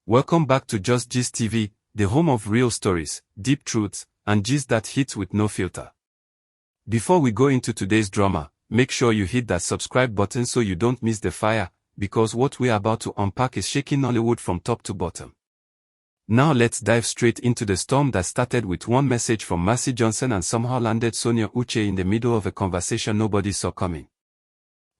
Welcome back to Just Gist TV, the home of real stories, deep truths, and gist that hits with no filter. Before we go into today's drama, make sure you hit that subscribe button so you don't miss the fire, because what we're about to unpack is shaking Nollywood from top to bottom. Now let's dive straight into the storm that started with one message from Mercy Johnson and somehow landed Sonia Uche in the middle of a conversation nobody saw coming.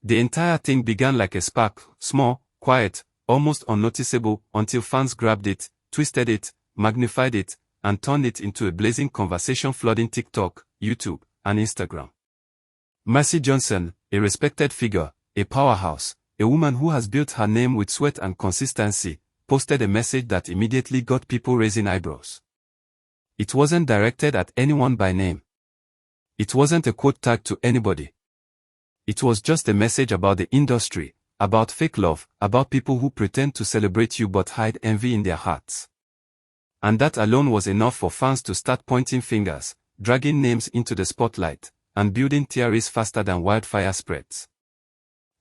The entire thing began like a spark, small, quiet, almost unnoticeable, until fans grabbed it, twisted it, magnified it, and turned it into a blazing conversation flooding TikTok, YouTube, and Instagram. Mercy Johnson, a respected figure, a powerhouse, a woman who has built her name with sweat and consistency, posted a message that immediately got people raising eyebrows. It wasn't directed at anyone by name. It wasn't a quote tag to anybody. It was just a message about the industry, about fake love, about people who pretend to celebrate you but hide envy in their hearts. And that alone was enough for fans to start pointing fingers, dragging names into the spotlight, and building theories faster than wildfire spreads.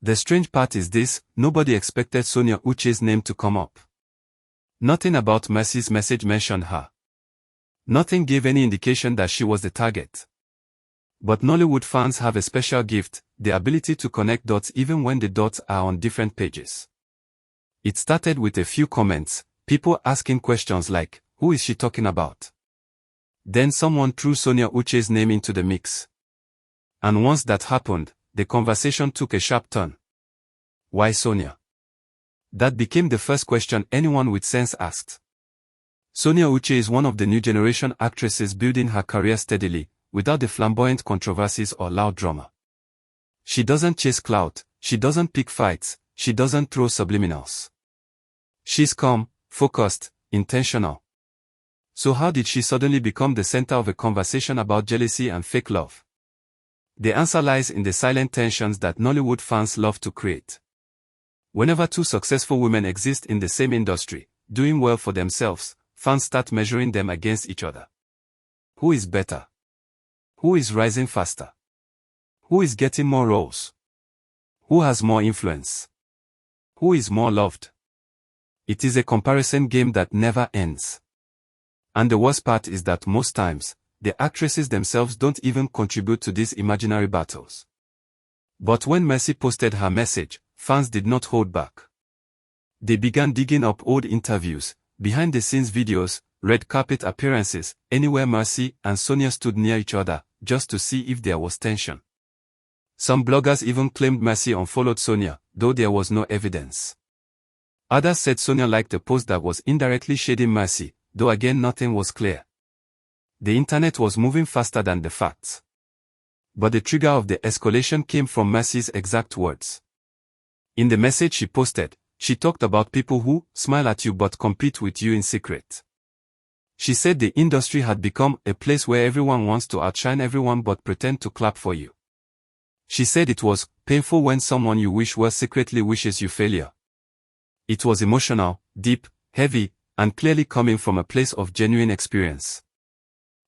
The strange part is this: nobody expected Sonia Uche's name to come up. Nothing about Mercy's message mentioned her. Nothing gave any indication that she was the target. But Nollywood fans have a special gift, the ability to connect dots even when the dots are on different pages. It started with a few comments, people asking questions like, who is she talking about? Then someone threw Sonia Uche's name into the mix. And once that happened, the conversation took a sharp turn. Why Sonia? That became the first question anyone with sense asked. Sonia Uche is one of the new generation actresses building her career steadily, without the flamboyant controversies or loud drama. She doesn't chase clout, she doesn't pick fights, she doesn't throw subliminals. She's calm, focused, intentional. So how did she suddenly become the center of a conversation about jealousy and fake love? The answer lies in the silent tensions that Nollywood fans love to create. Whenever two successful women exist in the same industry, doing well for themselves, fans start measuring them against each other. Who is better? Who is rising faster? Who is getting more roles? Who has more influence? Who is more loved? It is a comparison game that never ends. And the worst part is that most times, the actresses themselves don't even contribute to these imaginary battles. But when Mercy posted her message, fans did not hold back. They began digging up old interviews, behind-the-scenes videos, red carpet appearances, anywhere Mercy and Sonia stood near each other, just to see if there was tension. Some bloggers even claimed Mercy unfollowed Sonia, though there was no evidence. Others said Sonia liked a post that was indirectly shading Mercy, though again nothing was clear. The internet was moving faster than the facts. But the trigger of the escalation came from Mercy's exact words. In the message she posted, she talked about people who smile at you but compete with you in secret. She said the industry had become a place where everyone wants to outshine everyone but pretend to clap for you. She said it was painful when someone you wish well secretly wishes you failure. It was emotional, deep, heavy, and clearly coming from a place of genuine experience.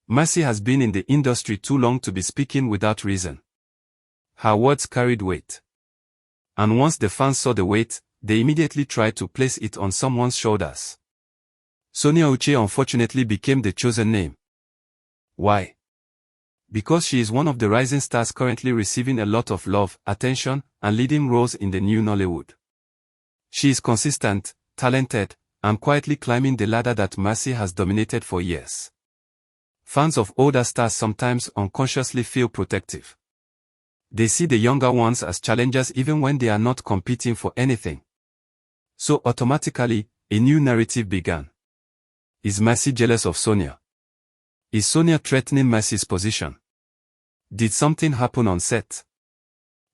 Mercy has been in the industry too long to be speaking without reason. Her words carried weight. And once the fans saw the weight, they immediately tried to place it on someone's shoulders. Sonia Uche unfortunately became the chosen name. Why? Because she is one of the rising stars currently receiving a lot of love, attention, and leading roles in the new Nollywood. She is consistent, talented, and quietly climbing the ladder that Mercy has dominated for years. Fans of older stars sometimes unconsciously feel protective. They see the younger ones as challengers even when they are not competing for anything. So automatically, a new narrative began. Is Mercy jealous of Sonia? Is Sonia threatening Mercy's position? Did something happen on set?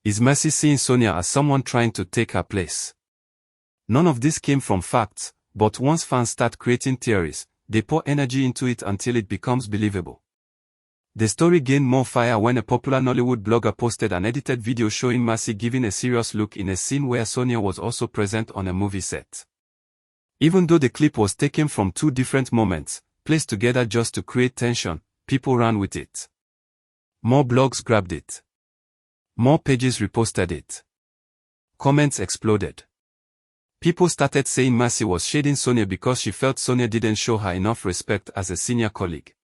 Is Mercy seeing Sonia as someone trying to take her place? None of this came from facts, but once fans start creating theories, they pour energy into it until it becomes believable. The story gained more fire when a popular Nollywood blogger posted an edited video showing Mercy giving a serious look in a scene where Sonia was also present on a movie set. Even though the clip was taken from two different moments, placed together just to create tension, people ran with it. More blogs grabbed it. More pages reposted it. Comments exploded. People started saying Mercy was shading Sonia because she felt Sonia didn't show her enough respect as a senior colleague.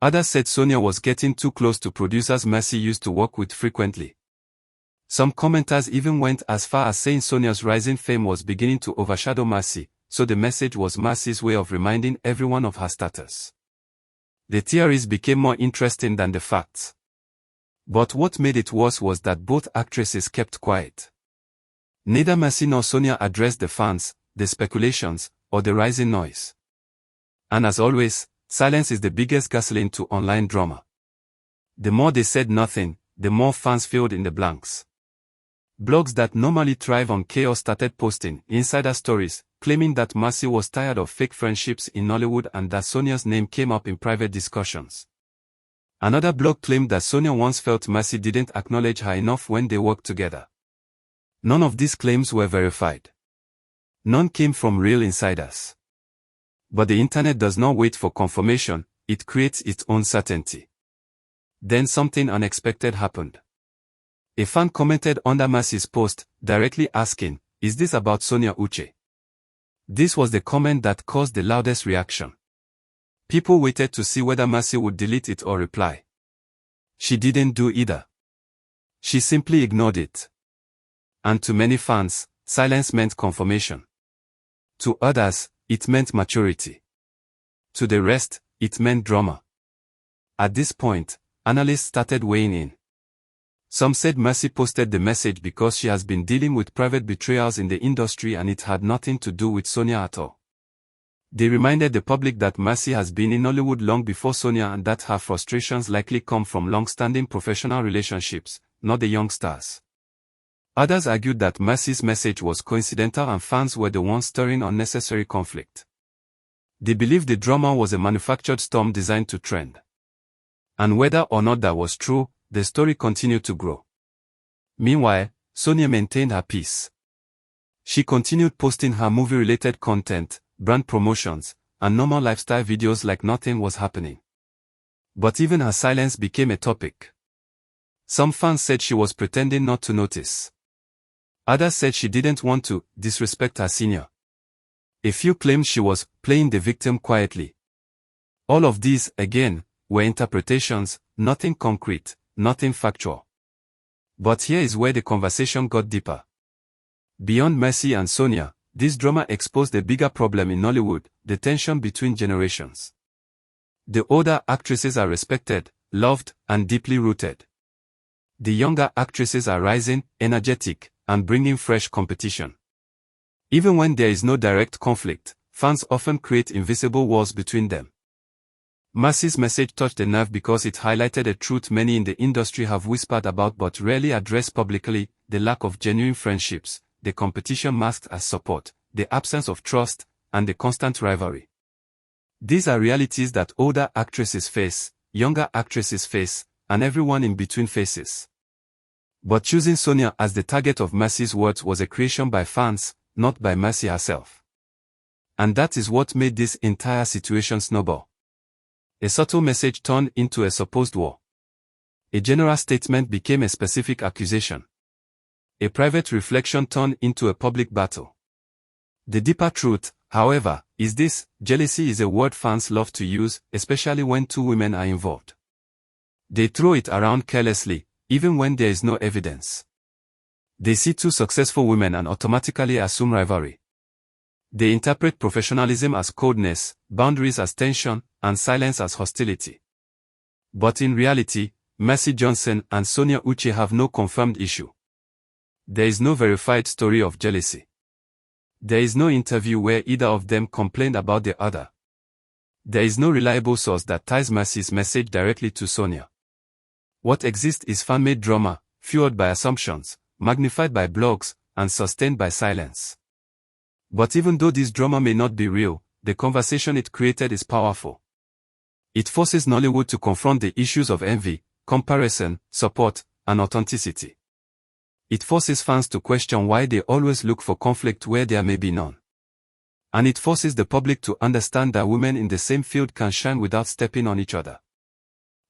Others said Sonia was getting too close to producers Mercy used to work with frequently. Some commenters even went as far as saying Sonia's rising fame was beginning to overshadow Mercy, so the message was Mercy's way of reminding everyone of her status. The theories became more interesting than the facts. But what made it worse was that both actresses kept quiet. Neither Mercy nor Sonia addressed the fans, the speculations, or the rising noise. And as always, silence is the biggest gasoline to online drama. The more they said nothing, the more fans filled in the blanks. Blogs that normally thrive on chaos started posting insider stories, claiming that Mercy was tired of fake friendships in Nollywood and that Sonia's name came up in private discussions. Another blog claimed that Sonia once felt Mercy didn't acknowledge her enough when they worked together. None of these claims were verified. None came from real insiders. But the internet does not wait for confirmation, it creates its own certainty. Then something unexpected happened. A fan commented under Mercy's post, directly asking, "Is this about Sonia Uche?" This was the comment that caused the loudest reaction. People waited to see whether Mercy would delete it or reply. She didn't do either. She simply ignored it. And to many fans, silence meant confirmation. To others, it meant maturity. To the rest, it meant drama. At this point, analysts started weighing in. Some said Mercy posted the message because she has been dealing with private betrayals in the industry and it had nothing to do with Sonia at all. They reminded the public that Mercy has been in Nollywood long before Sonia and that her frustrations likely come from long-standing professional relationships, not the young stars. Others argued that Mercy's message was coincidental and fans were the ones stirring unnecessary conflict. They believed the drama was a manufactured storm designed to trend. And whether or not that was true, the story continued to grow. Meanwhile, Sonia maintained her peace. She continued posting her movie-related content, brand promotions, and normal lifestyle videos like nothing was happening. But even her silence became a topic. Some fans said she was pretending not to notice. Others said she didn't want to disrespect her senior. A few claimed she was playing the victim quietly. All of these, again, were interpretations, nothing concrete, nothing factual. But here is where the conversation got deeper. Beyond Mercy and Sonia, this drama exposed a bigger problem in Nollywood, the tension between generations. The older actresses are respected, loved, and deeply rooted. The younger actresses are rising, energetic, and bringing fresh competition. Even when there is no direct conflict, fans often create invisible walls between them. Mercy's message touched a nerve because it highlighted a truth many in the industry have whispered about but rarely addressed publicly: the lack of genuine friendships, the competition masked as support, the absence of trust, and the constant rivalry. These are realities that older actresses face, younger actresses face, and everyone in between faces. But choosing Sonia as the target of Mercy's words was a creation by fans, not by Mercy herself. And that is what made this entire situation snowball. A subtle message turned into a supposed war. A general statement became a specific accusation. A private reflection turned into a public battle. The deeper truth, however, is this: jealousy is a word fans love to use, especially when two women are involved. They throw it around carelessly, even when there is no evidence. They see two successful women and automatically assume rivalry. They interpret professionalism as coldness, boundaries as tension, and silence as hostility. But in reality, Mercy Johnson and Sonia Uche have no confirmed issue. There is no verified story of jealousy. There is no interview where either of them complained about the other. There is no reliable source that ties Mercy's message directly to Sonia. What exists is fan-made drama, fueled by assumptions, magnified by blogs, and sustained by silence. But even though this drama may not be real, the conversation it created is powerful. It forces Nollywood to confront the issues of envy, comparison, support, and authenticity. It forces fans to question why they always look for conflict where there may be none. And it forces the public to understand that women in the same field can shine without stepping on each other.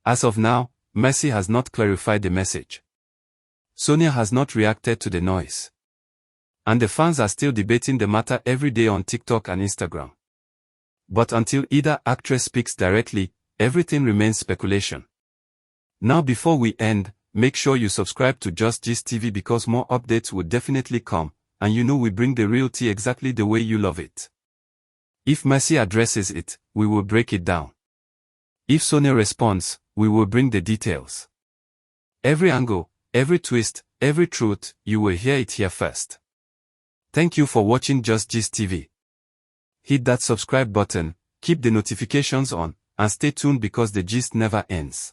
As of now, Mercy has not clarified the message. Sonia has not reacted to the noise. And the fans are still debating the matter every day on TikTok and Instagram. But until either actress speaks directly, everything remains speculation. Now before we end, make sure you subscribe to Just Gist TV because more updates will definitely come, and you know we bring the real tea exactly the way you love it. If Mercy addresses it, we will break it down. If Sonia responds, we will bring the details. Every angle, every twist, every truth, you will hear it here first. Thank you for watching Just Gist TV. Hit that subscribe button, keep the notifications on, and stay tuned because the gist never ends.